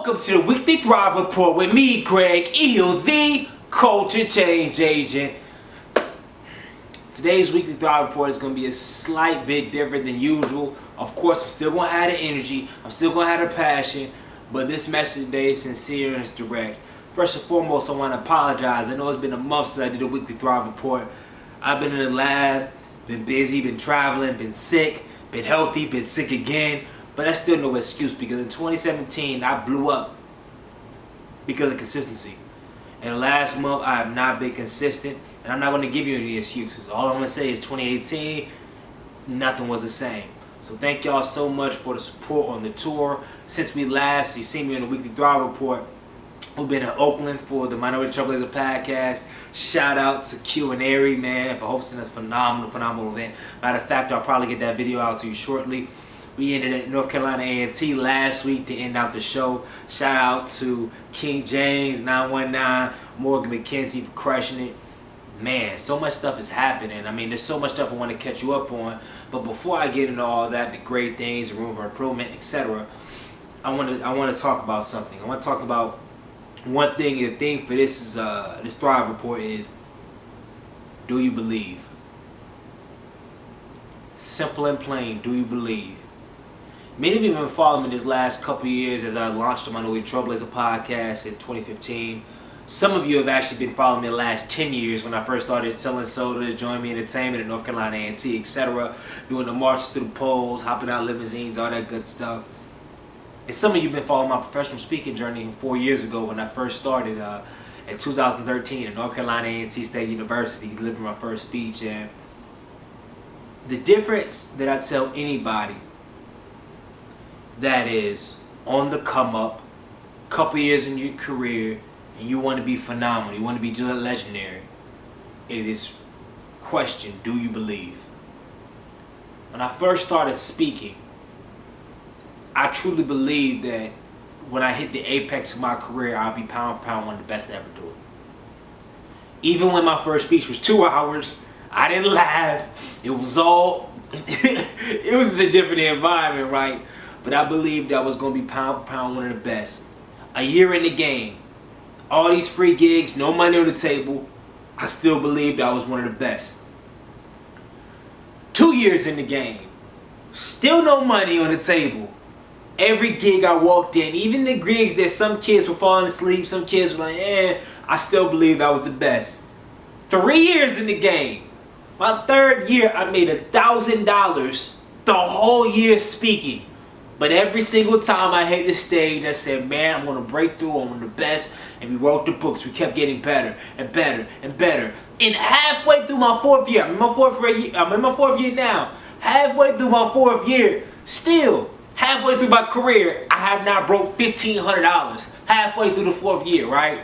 Welcome to the Weekly Thrive Report with me, Greg Eel, the Culture Change Agent. Today's Weekly Thrive Report is going to be a slight bit different than usual. Of course, I'm still going to have the energy, I'm still going to have the passion, but this message today is sincere and it's direct. First and foremost, I want to apologize. I know it's been a month since I did a Weekly Thrive Report. I've been in the lab, been busy, been traveling, been sick, been healthy, been sick again. But that's still no excuse because in 2017 I blew up because of consistency. And last month I have not been consistent, and I'm not going to give you any excuses. All I'm going to say is 2018, nothing was the same. So thank y'all so much for the support on the tour. Since we last, you seen me on the Weekly Thrive Report. We've been in Oakland for the Minority Trailblazer podcast. Shout out to Q and Ari, man, for hosting a phenomenal event. Matter of fact, I'll probably get that video out to you shortly. We ended at North Carolina A&T last week to end out the show. Shout out to King James, 919, Morgan McKenzie for crushing it. Man, so much stuff is happening. I mean, there's so much stuff I want to catch you up on. But before I get into all that, the great things, the room for improvement, etc., I want to talk about something. I want to talk about one thing. The thing for this Thrive Report is, do you believe? Simple and plain, do you believe? Many of you have been following me this last couple years as I launched the Minority Trailblazer podcast in 2015. Some of you have actually been following me the last 10 years when I first started selling sodas, joining me entertainment at North Carolina A&T, etc. Doing the marches to the polls, hopping out limousines, all that good stuff. And some of you have been following my professional speaking journey 4 years ago when I first started in 2013 at North Carolina A&T State University, delivering my first speech. And the difference that I tell anybody that is on the come up, couple years in your career, and you want to be phenomenal, you want to be just legendary, it is question, do you believe? When I first started speaking, I truly believed that when I hit the apex of my career, I'll be pound for pound one of the best to ever do it. Even when my first speech was 2 hours, I didn't laugh. It was all, it was a different environment, right? But I believed I was going to be pound for pound one of the best. A year in the game, all these free gigs, no money on the table, I still believed I was one of the best. 2 years in the game, still no money on the table. Every gig I walked in, even the gigs that some kids were falling asleep, some kids were like, I still believed I was the best. 3 years in the game. My third year, I made $1,000 the whole year speaking. But every single time I hit the stage, I said, man, I'm going to break through. I'm one of the best. And we wrote the books. We kept getting better and better and better. And halfway through my fourth year, I'm in my fourth year now. Halfway through my fourth year, still, halfway through my career, I have not broke $1,500. Halfway through the fourth year, right?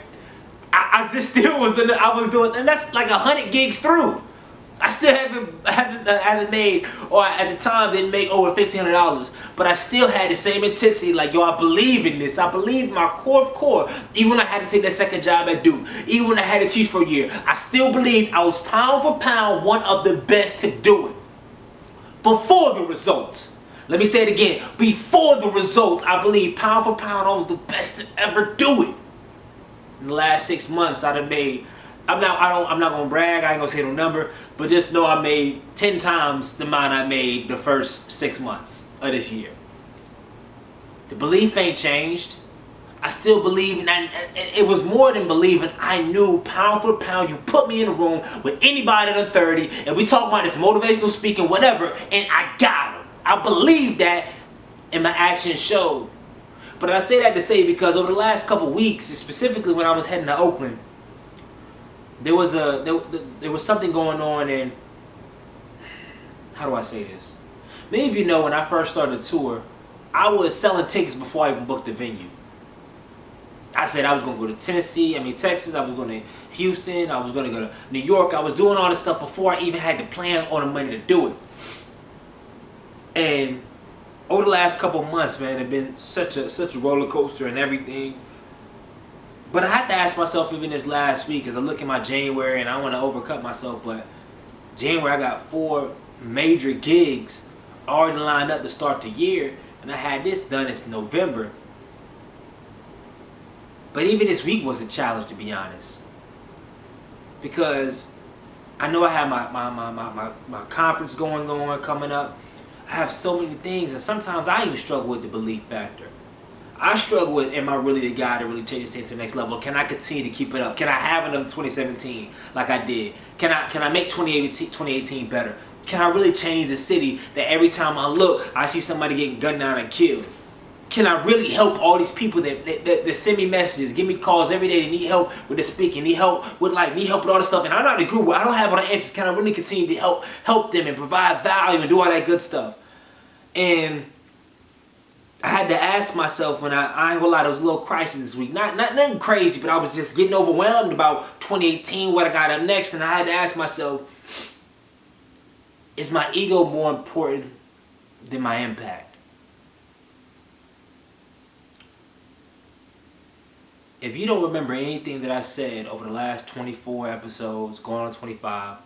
I just still was, I was doing, and that's like 100 gigs through. I still haven't made, or at the time didn't make over $1,500, but I still had the same intensity. Like, yo, I believe in this. I believe in my core. Even when I had to take that second job at Duke, even when I had to teach for a year, I still believed I was pound for pound one of the best to do it. Before the results, let me say it again. Before the results, I believe pound for pound I was the best to ever do it. In the last 6 months, I'd have made. I'm not gonna brag, I ain't gonna say no number, but just know I made 10 times the amount I made the first 6 months of this year. The belief ain't changed. I still believe, and it was more than believing. I knew pound for pound, you put me in a room with anybody under 30, and we talk about this motivational speaking, whatever, and I got them. I believe that, and my actions showed. But I say that to say because over the last couple weeks, specifically when I was heading to Oakland, there was something going on, and how do I say this? Many of you know when I first started the tour, I was selling tickets before I even booked the venue. I said I was going to go to Texas, I was going to Houston, I was going to go to New York. I was doing all this stuff before I even had the plan or the money to do it. And over the last couple months, man, it's been such a roller coaster and everything. But I had to ask myself even this last week as I look at my January, and I want to overcut myself, but January I got 4 major gigs already lined up to start the year, and I had this done. It's November. But even this week was a challenge, to be honest. Because I know I have my conference going on, coming up. I have so many things, and sometimes I even struggle with the belief factor. I struggle with, am I really the guy to really take this thing to the next level? Can I continue to keep it up? Can I have another 2017 like I did? Can I make 2018 better? Can I really change the city that every time I look, I see somebody getting gunned down and killed? Can I really help all these people that send me messages, give me calls every day, they need help with the speaking, need help with life, need help with all this stuff, and I'm not the guru, I don't have all the answers. Can I really continue to help them and provide value and do all that good stuff? And I had to ask myself when I ain't gonna lie, there was a little crisis this week. Not nothing crazy, but I was just getting overwhelmed about 2018, what I got up next, and I had to ask myself, is my ego more important than my impact? If you don't remember anything that I said over the last 24 episodes, going on 25,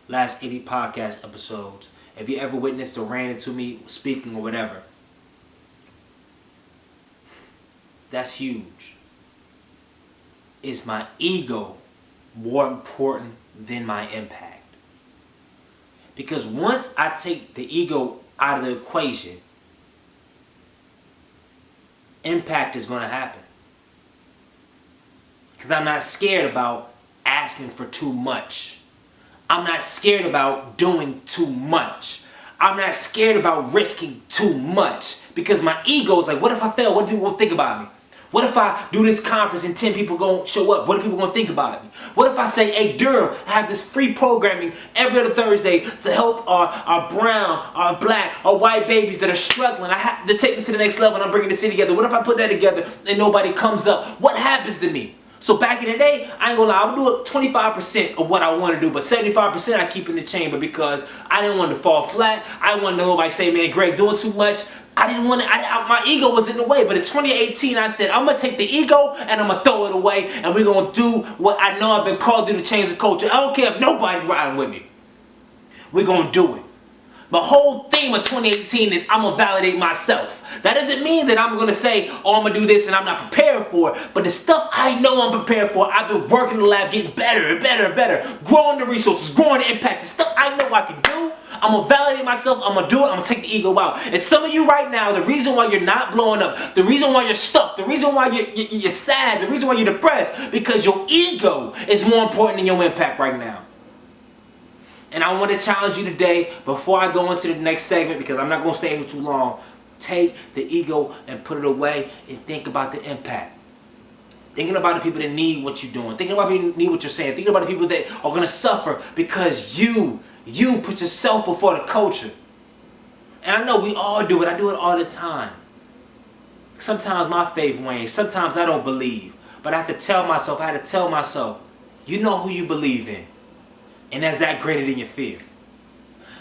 last 80 podcast episodes, if you ever witnessed or ran into me speaking or whatever, that's huge. Is my ego more important than my impact? Because once I take the ego out of the equation, impact is going to happen. Because I'm not scared about asking for too much. I'm not scared about doing too much. I'm not scared about risking too much. Because my ego is like, what if I fail? What are people going to think about me? What if I do this conference and 10 people going to show up? What are people going to think about me? What if I say, hey, Durham, I have this free programming every other Thursday to help our brown, our black, our white babies that are struggling. I have to take them to the next level and I'm bringing the city together. What if I put that together and nobody comes up? What happens to me? So back in the day, I ain't gonna lie, I would do 25% of what I want to do, but 75% I keep in the chamber because I didn't want to fall flat. I didn't want nobody say, man, Greg, doing too much. I didn't want to, my ego was in the way. But in 2018, I said, I'm going to take the ego and I'm going to throw it away. And we're going to do what I know I've been called to do to change the culture. I don't care if nobody's riding with me. We're going to do it. The whole theme of 2018 is I'm going to validate myself. That doesn't mean that I'm going to say, oh, I'm going to do this and I'm not prepared for it. But the stuff I know I'm prepared for, I've been working in the lab, getting better and better and better. Growing the resources, growing the impact. The stuff I know I can do, I'm going to validate myself. I'm going to do it. I'm going to take the ego out. And some of you right now, the reason why you're not blowing up, the reason why you're stuck, the reason why you're sad, the reason why you're depressed, because your ego is more important than your impact right now. And I want to challenge you today, before I go into the next segment, because I'm not going to stay here too long, take the ego and put it away and think about the impact. Thinking about the people that need what you're doing. Thinking about people that need what you're saying. Thinking about the people that are going to suffer because you put yourself before the culture. And I know we all do it. I do it all the time. Sometimes my faith wanes. Sometimes I don't believe. But I have to tell myself, you know who you believe in. And that's that greater than your fear.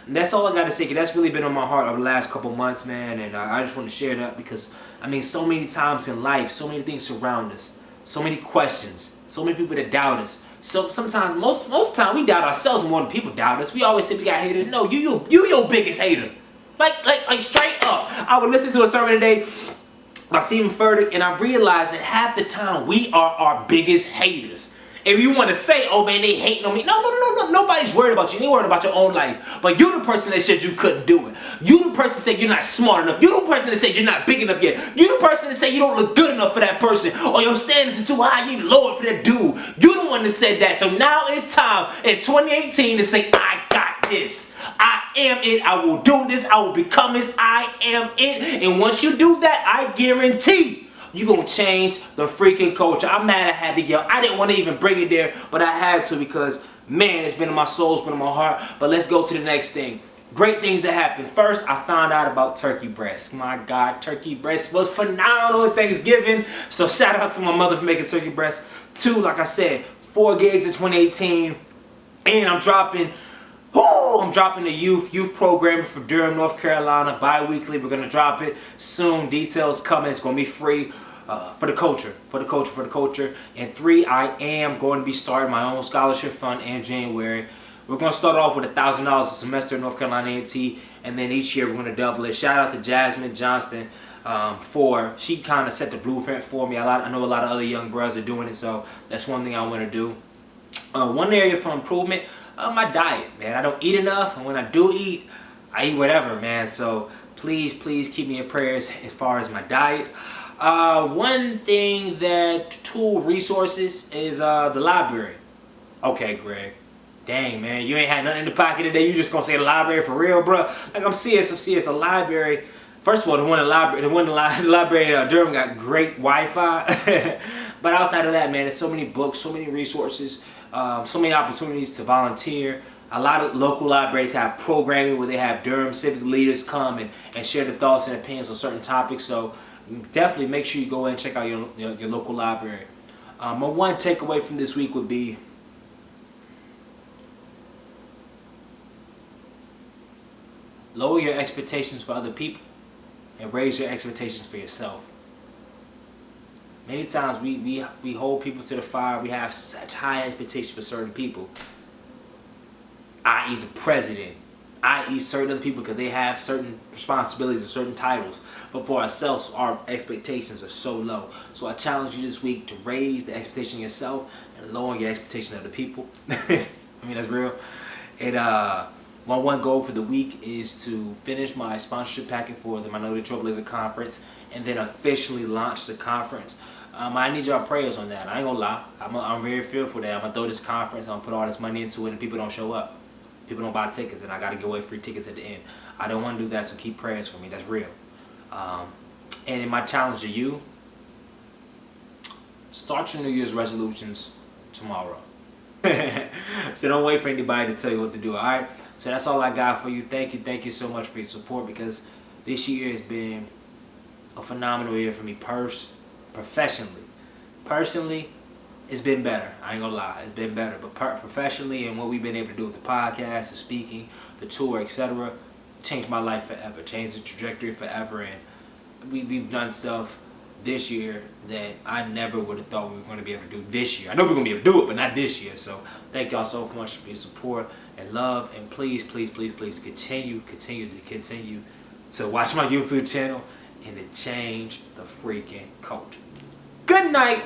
And that's all I got to say, because that's really been on my heart over the last couple months, man. And I just want to share that because, I mean, so many times in life, so many things surround us. So many questions. So many people that doubt us. So sometimes, most time, we doubt ourselves more than people doubt us. We always say we got haters. No, you your biggest hater. Like straight up. I would listen to a sermon today by Stephen Furtick, and I realized that half the time we are our biggest haters. If you want to say, oh man, they hating on me. No. Nobody's worried about you. They worried about your own life. But you the person that said you couldn't do it. You the person that said you're not smart enough. You the person that said you're not big enough yet. You the person that said you don't look good enough for that person. Or your standards are too high, you need to lower it for that dude. You the one that said that. So now it's time in 2018 to say, I got this. I am it. I will do this. I will become this. I am it. And once you do that, I guarantee you're going to change the freaking culture. I'm mad I had to yell. I didn't want to even bring it there, but I had to because, man, it's been in my soul, it's been in my heart. But let's go to the next thing. Great things that happened. First, I found out about turkey breast. My God, turkey breast was phenomenal at Thanksgiving. So shout out to my mother for making turkey breast. 2, like I said, 4 gigs in 2018. And I'm dropping the youth programming for Durham, North Carolina, bi-weekly. We're going to drop it soon. Details coming. It's going to be free for the culture. And 3, I am going to be starting my own scholarship fund in January. We're going to start off with $1,000 a semester at North Carolina A&T, and then each year we're going to double it. Shout out to Jasmine Johnston. She kind of set the blueprint for me. I know a lot of other young brothers are doing it, so that's one thing I want to do. One area for improvement, my diet, man. I don't eat enough, and when I do eat, I eat whatever, man. So please keep me in prayers as far as my diet. One thing that tool resources is the library. Okay, Greg. Dang, man, you ain't had nothing in the pocket today. You just gonna say the library for real, bro? Like, I'm serious. The library. First of all, the library Durham got great Wi-Fi. But outside of that, man, there's so many books, so many resources, so many opportunities to volunteer. A lot of local libraries have programming where they have Durham civic leaders come and share their thoughts and opinions on certain topics. So definitely make sure you go and check out your local library. My one takeaway from this week would be, lower your expectations for other people and raise your expectations for yourself. Many times we hold people to the fire. We have such high expectations for certain people, i.e. the president, i.e. certain other people, because they have certain responsibilities or certain titles. But for ourselves, our expectations are so low. So I challenge you this week to raise the expectation of yourself and lower your expectation of the people. I mean, that's real. And my one goal for the week is to finish my sponsorship packet for the Minority Trailblazer Conference and then officially launch the conference. I need y'all prayers on that. I ain't gonna lie. I'm very fearful that I'm gonna throw this conference, I'm gonna put all this money into it, and people don't show up. People don't buy tickets, and I gotta give away free tickets at the end. I don't want to do that, so keep prayers for me. That's real. And in my challenge to you, start your New Year's resolutions tomorrow. So don't wait for anybody to tell you what to do, alright? So that's all I got for you. Thank you so much for your support, because this year has been a phenomenal year for me professionally. Personally, it's been better. I ain't gonna lie, it's been better. But professionally, and what we've been able to do with the podcast, the speaking, the tour, etc., changed my life forever, changed the trajectory forever. And we've done stuff this year that I never would have thought we were going to be able to do this year. I know we're going to be able to do it, but not this year. So thank y'all so much for your support and love. And please continue to watch my YouTube channel and to change the freaking culture. Good night.